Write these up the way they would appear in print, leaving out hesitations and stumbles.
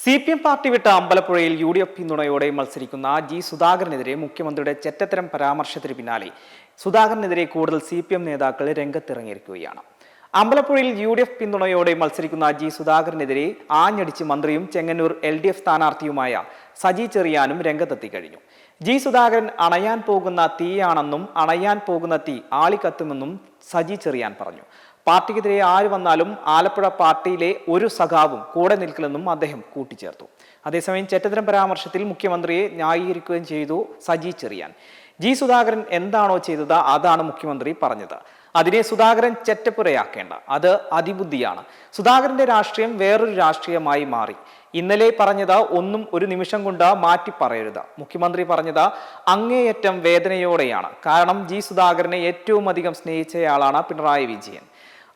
CPM party വിട്ട അമ്പലപ്പുഴയിൽ UDF പിന്തുണയോടെ മത്സരിക്കുന്ന ജി സുധാകരനെതിരെ മുഖ്യമന്ത്രിയുടെ ചെറ്റത്തരം പരാമർശത്തിന് പിന്നാലെ സുധാകരനെതിരെ കൂടുതൽ CPM നേതാക്കൾ രംഗത്തിറങ്ങിയിരിക്കുകയാണ്. അമ്പലപ്പുഴയിൽ UDF പിന്തുണയോടെ മത്സരിക്കുന്ന ജി സുധാകരനെതിരെ ആഞ്ഞടിച്ച് മന്ത്രിയും ചെങ്ങന്നൂർ LDF സ്ഥാനാർത്ഥിയുമായ സജി ചെറിയാനും രംഗത്തെത്തി കഴിഞ്ഞു. ജി സുധാകരൻ അണയാൻ പോകുന്ന തീയാണെന്നും അണയാൻ പോകുന്ന തീ ആളിക്കത്തുമെന്നും സജി ചെറിയാൻ പറഞ്ഞു. പാർട്ടിക്കെതിരെ ആര് വന്നാലും ആലപ്പുഴ പാർട്ടിയിലെ ഒരു സഖാവും കൂടെ നിൽക്കില്ലെന്നും അദ്ദേഹം കൂട്ടിച്ചേർത്തു. അതേസമയം ചെറ്റത്തരം പരാമർശത്തിൽ മുഖ്യമന്ത്രിയെ ന്യായീകരിക്കുകയും ചെയ്തു സജി ചെറിയാൻ. ജി സുധാകരൻ എന്താണോ ചെയ്തത് അതാണ് മുഖ്യമന്ത്രി പറഞ്ഞത്. അതിനെ സുധാകരൻ ചെറ്റപ്പുരയാക്കേണ്ട, അത് അതിബുദ്ധിയാണ്. സുധാകരന്റെ രാഷ്ട്രീയം വേറൊരു രാഷ്ട്രീയമായി മാറി. ഇന്നലെ പറഞ്ഞത് ഒന്നും ഒരു നിമിഷം കൊണ്ട് മാറ്റി പറയരുത്. മുഖ്യമന്ത്രി പറഞ്ഞത് അങ്ങേയറ്റം വേദനയോടെയാണ്. കാരണം ജി സുധാകരനെ ഏറ്റവും അധികം സ്നേഹിച്ചയാളാണ് പിണറായി വിജയൻ.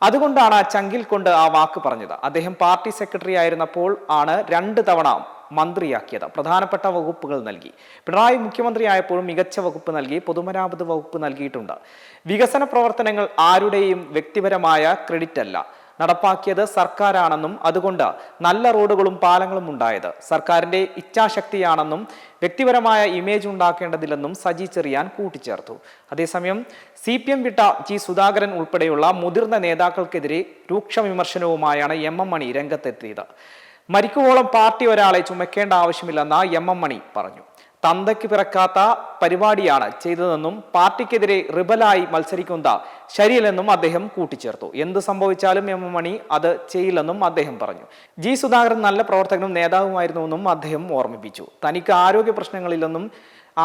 അതുകൊണ്ടാണ് ചങ്കിൽ കൊണ്ട് ആ വാക്ക് പറഞ്ഞത്. അദ്ദേഹം പാർട്ടി സെക്രട്ടറി ആയിരുന്നപ്പോൾ ആണ് 2 തവണ മന്ത്രിയാക്കിയത്. പ്രധാനപ്പെട്ട വകുപ്പുകൾ നൽകി. പിണറായി മുഖ്യമന്ത്രിയായപ്പോഴും മികച്ച വകുപ്പ് നൽകി. പൊതുമരാമത്ത് വകുപ്പ് നൽകിയിട്ടുണ്ട്. വികസന പ്രവർത്തനങ്ങൾ ആരുടെയും വ്യക്തിപരമായ ക്രെഡിറ്റ് അല്ല, നടപ്പാക്കിയത് സർക്കാരാണെന്നും അതുകൊണ്ട് നല്ല റോഡുകളും പാലങ്ങളും ഉണ്ടായത് സർക്കാരിന്റെ ഇച്ഛാശക്തിയാണെന്നും വ്യക്തിപരമായ ഇമേജ് ഉണ്ടാക്കേണ്ടതില്ലെന്നും സജി ചെറിയാൻ കൂട്ടിച്ചേർത്തു. അതേസമയം CPM വിട്ട ജി സുധാകരൻ ഉൾപ്പെടെയുള്ള മുതിർന്ന നേതാക്കൾക്കെതിരെ രൂക്ഷ വിമർശനവുമായാണ് MM മണി രംഗത്തെത്തിയത്. മരിക്കുവോളം പാർട്ടി ഒരാളെ ചുമക്കേണ്ട ആവശ്യമില്ലെന്ന് MM മണി പറഞ്ഞു. തന്തയ്ക്ക് പിറക്കാത്ത പരിപാടിയാണ് ചെയ്തതെന്നും പാർട്ടിക്കെതിരെ റിബലായി മത്സരിക്കുന്നത് ശരിയല്ലെന്നും അദ്ദേഹം കൂട്ടിച്ചേർത്തു. എന്ത് സംഭവിച്ചാലും MM മണി അത് ചെയ്യില്ലെന്നും അദ്ദേഹം പറഞ്ഞു. ജി സുധാകരൻ നല്ല പ്രവർത്തകനും നേതാവുമായിരുന്നുവെന്നും അദ്ദേഹം ഓർമ്മിപ്പിച്ചു. തനിക്ക് ആരോഗ്യ പ്രശ്നങ്ങളില്ലെന്നും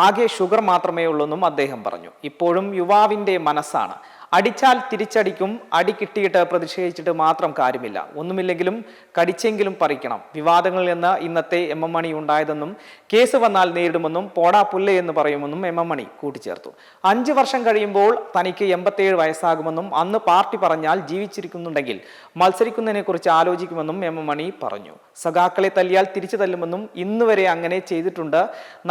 ആകെ ഷുഗർ മാത്രമേ ഉള്ളൂവെന്നും അദ്ദേഹം പറഞ്ഞു. ഇപ്പോഴും യുവാവിന്റെ മനസ്സാണ്. അടിച്ചാൽ തിരിച്ചടിക്കും. അടി കിട്ടിയിട്ട് പ്രതിഷേധിച്ചിട്ട് മാത്രം കാര്യമില്ല. ഒന്നുമില്ലെങ്കിലും കടിച്ചെങ്കിലും പറിക്കണം. വിവാദങ്ങളിൽ നിന്ന് ഇന്നത്തെ MM മണി ഉണ്ടായതെന്നും കേസ് വന്നാൽ നേരിടുമെന്നും പോടാ പുല്ലേ എന്ന് പറയുമെന്നും MM മണി കൂട്ടിച്ചേർത്തു. 5 വർഷം കഴിയുമ്പോൾ തനിക്ക് 87 വയസ്സാകുമെന്നും അന്ന് പാർട്ടി പറഞ്ഞാൽ ജീവിച്ചിരിക്കുന്നുണ്ടെങ്കിൽ മത്സരിക്കുന്നതിനെ കുറിച്ച് ആലോചിക്കുമെന്നും MM മണി പറഞ്ഞു. സഖാക്കളെ തല്ലിയാൽ തിരിച്ചു തല്ലുമെന്നും ഇന്നുവരെ അങ്ങനെ ചെയ്തിട്ടുണ്ട്,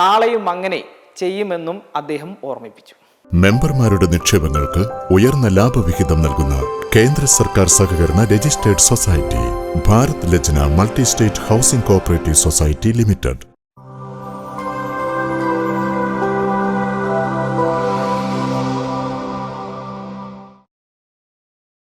നാളെയും അങ്ങനെ ചെയ്യുമെന്നും അദ്ദേഹം ഓർമ്മിപ്പിച്ചു. മെമ്പർമാരുടെ നിക്ഷേപങ്ങൾക്ക് ഉയർന്ന ലാഭവിഹിതം നൽകുന്ന കേന്ദ്ര സർക്കാർ സഹകരണ registered society Bharat Lajna multi state housing cooperative society limited.